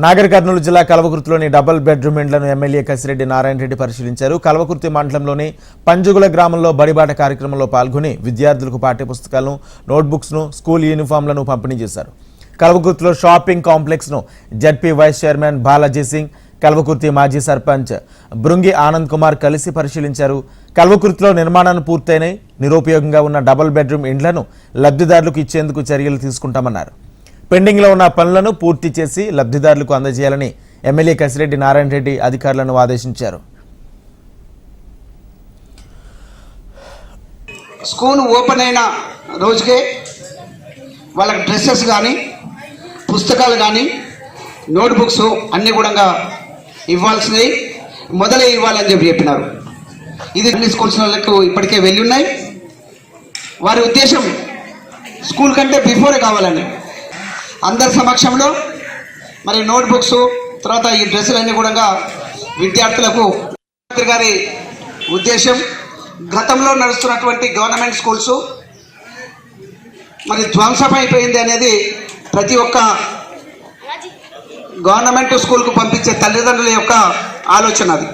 నాగర్ కర్నూలు జిల్లా కల్వకుర్తిలోని double bedroom ఇండ్లను MLA Kasireddy Narayana Reddy పరిశీలించారు. కల్వకుర్తి మండలంలోని పంజుగుల గ్రామంలో బడిబాట కార్యక్రమంలో పాల్గొని విద్యార్థులకు పాఠ్యపుస్తకాలను, నోట్బుక్స్ ను, స్కూల్ యూనిఫామ్లను పంపిణీ చేశారు. కల్వకుర్తిలో షాపింగ్ కాంప్లెక్స్ ను ZP vice chairman Balaji Singh, Kalwakurthy మాజీ సర్పంచ్ బృంగి ఆనంద్ కుమార్ కలిసి పరిశీలించారు. కల్వకుర్తిలో నిర్మాణాలు పూర్తయినాయి, నిరుపయోగంగా ఉన్న డబుల్ బెడ్రూమ్ ఇండ్లను లబ్ధిదారులకు ఇచ్చేందుకు చర్యలు తీసుకుంటామన్నారు. పెండింగ్ లో ఉన్న పనులను పూర్తి చేసి లబ్ధిదారులకు అందజేయాలని ఎమ్మెల్యే కసిరెడ్డి నారాయణ రెడ్డి అధికారులను ఆదేశించారు. స్కూల్ ఓపెన్ అయిన రోజుకే వాళ్ళకి డ్రెస్సెస్ కానీ, పుస్తకాలు కానీ, నోట్బుక్స్ అన్నీ కూడా ఇవ్వాల్సినవి మొదలే ఇవ్వాలని చెప్పినారు. ఇది అన్ని స్కూల్స్ వాళ్ళకు ఇప్పటికే వెళ్ళి ఉన్నాయి. వారి ఉద్దేశం స్కూల్ కంటే బిఫోరే కావాలని. అందరి సమక్షంలో మరి నోట్బుక్స్, తర్వాత ఈ డ్రెస్సులన్నీ కూడా విద్యార్థులకు గారి ఉద్దేశం గతంలో నడుస్తున్నటువంటి గవర్నమెంట్ స్కూల్స్ మరి ధ్వంసమైపోయింది అనేది ప్రతి ఒక్క గవర్నమెంట్ స్కూల్కు పంపించే తల్లిదండ్రుల యొక్క ఆలోచన అది.